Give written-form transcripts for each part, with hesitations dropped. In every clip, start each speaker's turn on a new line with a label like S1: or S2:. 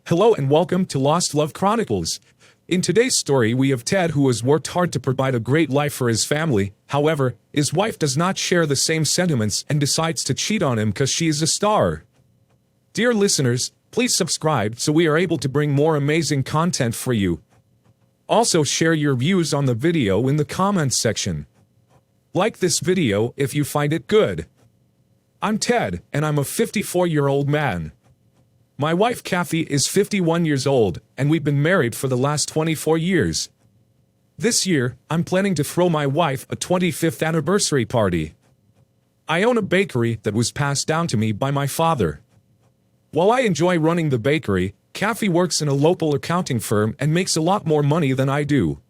S1: Hello and welcome to Lost Love Chronicles. In today's story we have Ted, who has worked hard to provide a great life for his family. However, his wife does not share the same sentiments and decides to cheat on him because she is a star. Dear listeners, please subscribe so we are able to bring more amazing content for you. Also share your views on the video in the comments section. Like this video if you find it good. I'm Ted, and I'm a 54-year-old man. My wife Kathy is 51 years old, and we've been married for the last 24 years. This year, I'm planning to throw my wife a 25th anniversary party. I own a bakery that was passed down to me by my father. While I enjoy running the bakery, Kathy works in a local accounting firm and makes a lot more money than I do.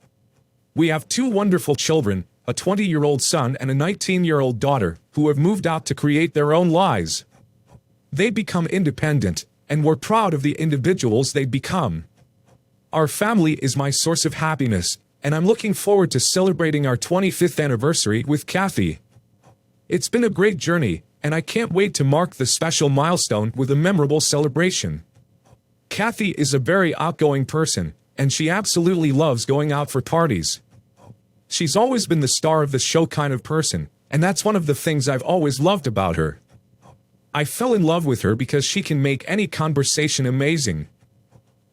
S1: We have two wonderful children, a 20-year-old son and a 19-year-old daughter, who have moved out to create their own lives. They become independent, and we're proud of the individuals they've become. Our family is my source of happiness, and I'm looking forward to celebrating our 25th anniversary with Kathy. It's been a great journey, and I can't wait to mark the special milestone with a memorable celebration. Kathy is a very outgoing person, and she absolutely loves going out for parties. She's always been the star of the show kind of person, and that's one of the things I've always loved about her. I fell in love with her because she can make any conversation amazing.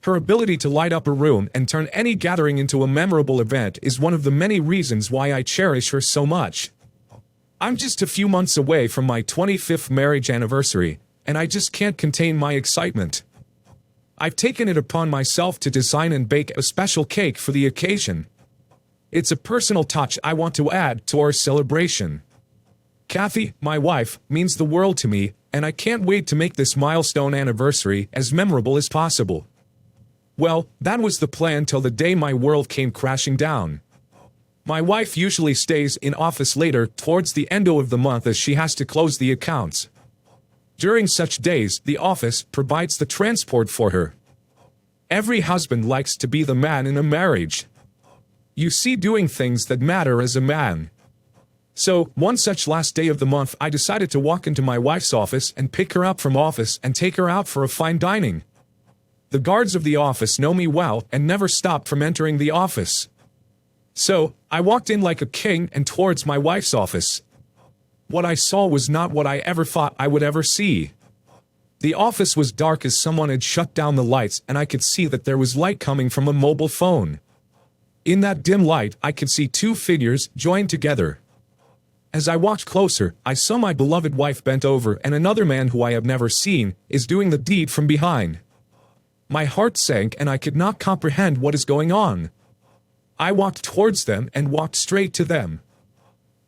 S1: Her ability to light up a room and turn any gathering into a memorable event is one of the many reasons why I cherish her so much. I'm just a few months away from my 25th marriage anniversary, and I just can't contain my excitement. I've taken it upon myself to design and bake a special cake for the occasion. It's a personal touch I want to add to our celebration. Kathy, my wife, means the world to me, and I can't wait to make this milestone anniversary as memorable as possible. Well, that was the plan till the day my world came crashing down. My wife usually stays in office later towards the end of the month as she has to close the accounts. During such days, the office provides the transport for her. Every husband likes to be the man in a marriage. You see, doing things that matter as a man. So, one such last day of the month I decided to walk into my wife's office and pick her up from office and take her out for a fine dining. The guards of the office know me well and never stopped from entering the office. So, I walked in like a king and towards my wife's office. What I saw was not what I ever thought I would ever see. The office was dark as someone had shut down the lights, and I could see that there was light coming from a mobile phone. In that dim light, I could see two figures joined together. As I walked closer, I saw my beloved wife bent over, and another man who I have never seen is doing the deed from behind. My heart sank and I could not comprehend what is going on. I walked towards them and walked straight to them.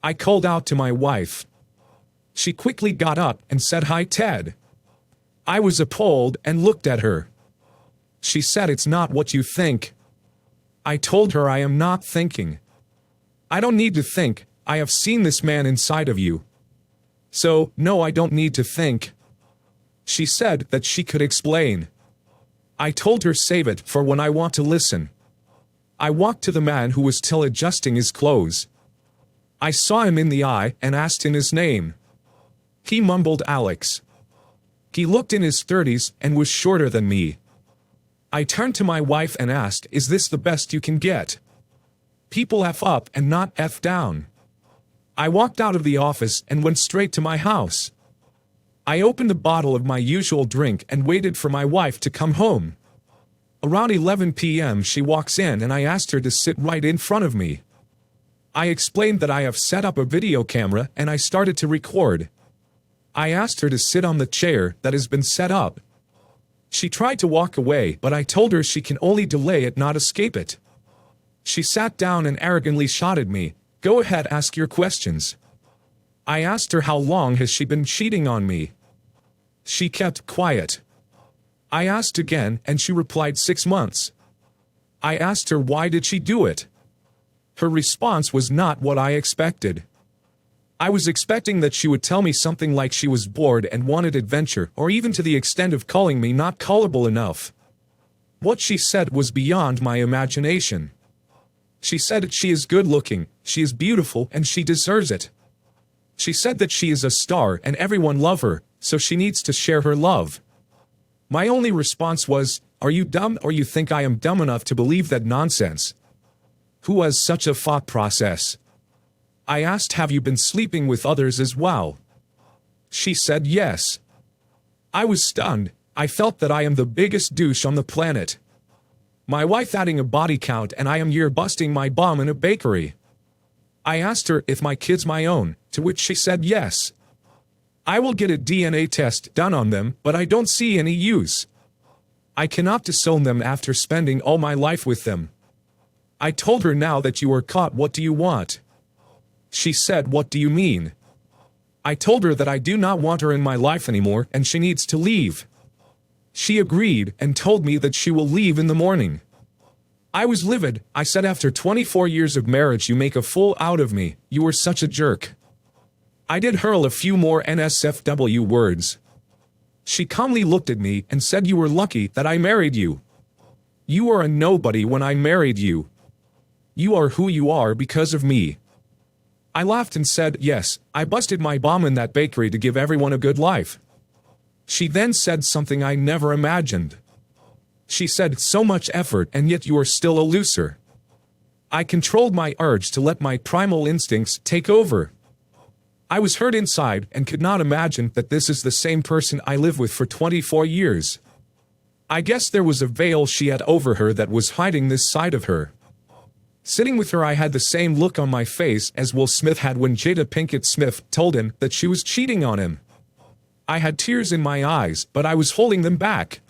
S1: I called out to my wife. She quickly got up and said, "Hi, Ted." I was appalled and looked at her. She said, "It's not what you think." I told her I am not thinking. I don't need to think. I have seen this man inside of you. So, no, I don't need to think. She said that she could explain. I told her save it for when I want to listen. I walked to the man who was still adjusting his clothes. I saw him in the eye and asked him his name. He mumbled Alex. He looked in his 30s and was shorter than me. I turned to my wife and asked, "Is this the best you can get? People F up and not F down." I walked out of the office and went straight to my house. I opened a bottle of my usual drink and waited for my wife to come home. Around 11 p.m. she walks in and I asked her to sit right in front of me. I explained that I have set up a video camera and I started to record. I asked her to sit on the chair that has been set up. She tried to walk away, but I told her she can only delay it, not escape it. She sat down and arrogantly shot at me. "Go ahead, ask your questions." I asked her how long has she been cheating on me. She kept quiet. I asked again and she replied 6 months. I asked her why did she do it. Her response was not what I expected. I was expecting that she would tell me something like she was bored and wanted adventure, or even to the extent of calling me not callable enough. What she said was beyond my imagination. She said she is good-looking, she is beautiful, and she deserves it. She said that she is a star and everyone loves her, so she needs to share her love. My only response was, Are you dumb, or you think I am dumb enough to believe that nonsense? Who has such a thought process? I asked, have you been sleeping with others as well? She said yes. I was stunned. I felt that I am the biggest douche on the planet. My wife adding a body count and I am here busting my bum in a bakery. I asked her if my kid's my own, to which she said yes. I will get a DNA test done on them, but I don't see any use. I cannot disown them after spending all my life with them. I told her, now that you are caught, what do you want? She said, what do you mean? I told her that I do not want her in my life anymore and she needs to leave. She agreed and told me that she will leave in the morning. I was livid. I said, after 24 years of marriage you make a fool out of me, you were such a jerk. I did hurl a few more NSFW words. She calmly looked at me and said, you were lucky that I married you. You were a nobody when I married you. You are who you are because of me. I laughed and said, yes, I busted my bum in that bakery to give everyone a good life. She then said something I never imagined. She said, so much effort and yet you are still a loser. I controlled my urge to let my primal instincts take over. I was hurt inside and could not imagine that this is the same person I live with for 24 years. I guess there was a veil she had over her that was hiding this side of her. Sitting with her, I had the same look on my face as Will Smith had when Jada Pinkett Smith told him that she was cheating on him. I had tears in my eyes, but I was holding them back.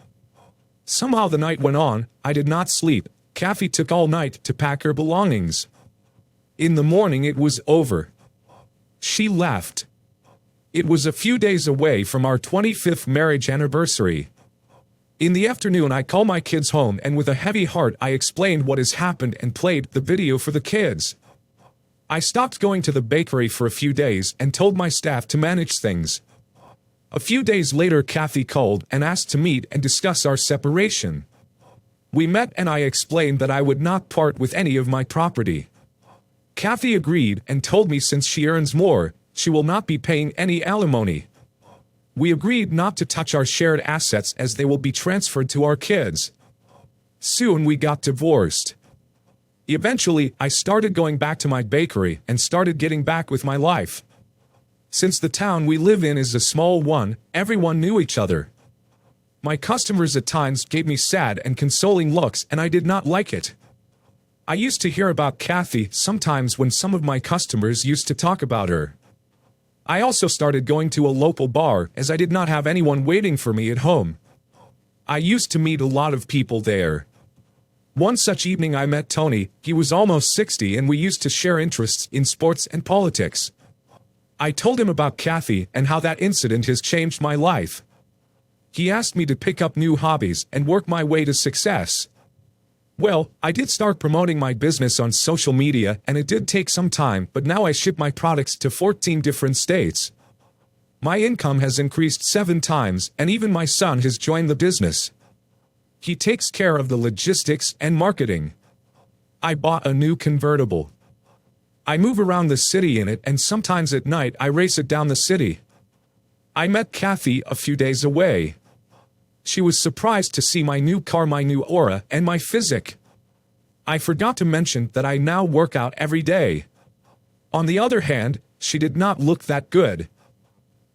S1: Somehow the night went on. I did not sleep. Kathy took all night to pack her belongings. In the morning it was over. She left. It was a few days away from our 25th marriage anniversary. In the afternoon I called my kids home and with a heavy heart I explained what has happened and played the video for the kids. I stopped going to the bakery for a few days and told my staff to manage things. A few days later Kathy called and asked to meet and discuss our separation. We met and I explained that I would not part with any of my property. Kathy agreed and told me since she earns more, she will not be paying any alimony. We agreed not to touch our shared assets as they will be transferred to our kids. Soon we got divorced. Eventually, I started going back to my bakery and started getting back with my life. Since the town we live in is a small one, everyone knew each other. My customers at times gave me sad and consoling looks and I did not like it. I used to hear about Kathy sometimes when some of my customers used to talk about her. I also started going to a local bar as I did not have anyone waiting for me at home. I used to meet a lot of people there. One such evening I met Tony. He was almost 60 and we used to share interests in sports and politics. I told him about Kathy and how that incident has changed my life. He asked me to pick up new hobbies and work my way to success. Well, I did start promoting my business on social media and it did take some time, but now I ship my products to 14 different states. My income has increased 7 times and even my son has joined the business. He takes care of the logistics and marketing. I bought a new convertible. I move around the city in it and sometimes at night I race it down the city. I met Kathy a few days away. She was surprised to see my new car, my new aura, and my physique. I forgot to mention that I now work out every day. On the other hand, she did not look that good.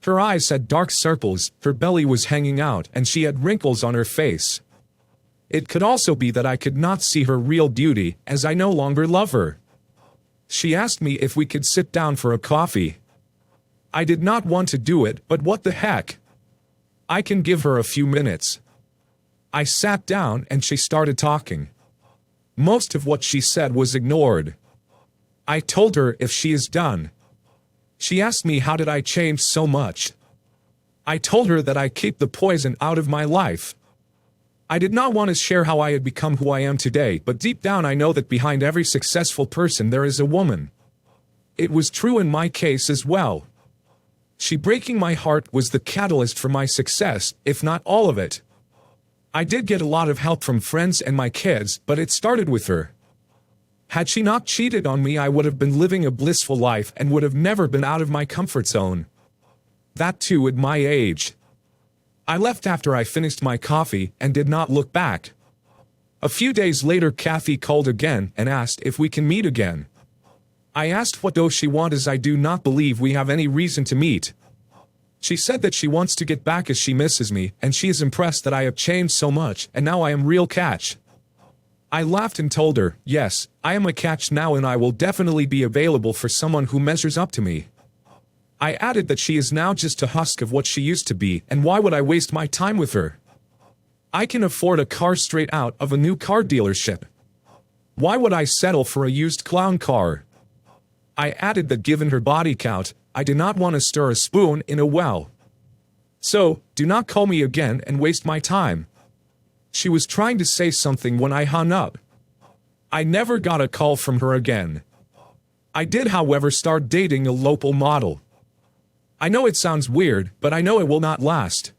S1: Her eyes had dark circles, her belly was hanging out, and she had wrinkles on her face. It could also be that I could not see her real beauty, as I no longer love her. She asked me if we could sit down for a coffee. I did not want to do it, but what the heck? I can give her a few minutes. I sat down and she started talking. Most of what she said was ignored. I told her if she is done. She asked me how did I change so much. I told her that I keep the poison out of my life. I did not want to share how I had become who I am today, but deep down I know that behind every successful person there is a woman. It was true in my case as well. She breaking my heart was the catalyst for my success, if not all of it. I did get a lot of help from friends and my kids, but it started with her. Had she not cheated on me, I would have been living a blissful life and would have never been out of my comfort zone. That too at my age. I left after I finished my coffee and did not look back. A few days later, Kathy called again and asked if we can meet again. I asked what does she want, as I do not believe we have any reason to meet. She said that she wants to get back as she misses me, and she is impressed that I have changed so much and now I am real catch. I laughed and told her, yes, I am a catch now and I will definitely be available for someone who measures up to me. I added that she is now just a husk of what she used to be, and why would I waste my time with her? I can afford a car straight out of a new car dealership. Why would I settle for a used clown car? I added that given her body count, I did not want to stir a spoon in a well. So, do not call me again and waste my time. She was trying to say something when I hung up. I never got a call from her again. I did, however, start dating a local model. I know it sounds weird, but I know it will not last.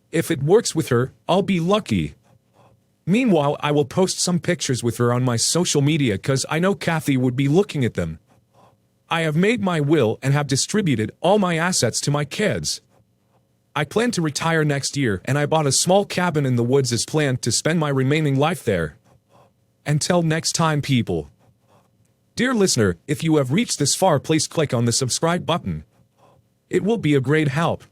S1: If it works with her, I'll be lucky. Meanwhile, I will post some pictures with her on my social media cause I know Kathy would be looking at them. I have made my will and have distributed all my assets to my kids. I plan to retire next year and I bought a small cabin in the woods as planned to spend my remaining life there. Until next time, people. Dear listener, if you have reached this far, please click on the subscribe button. It will be a great help.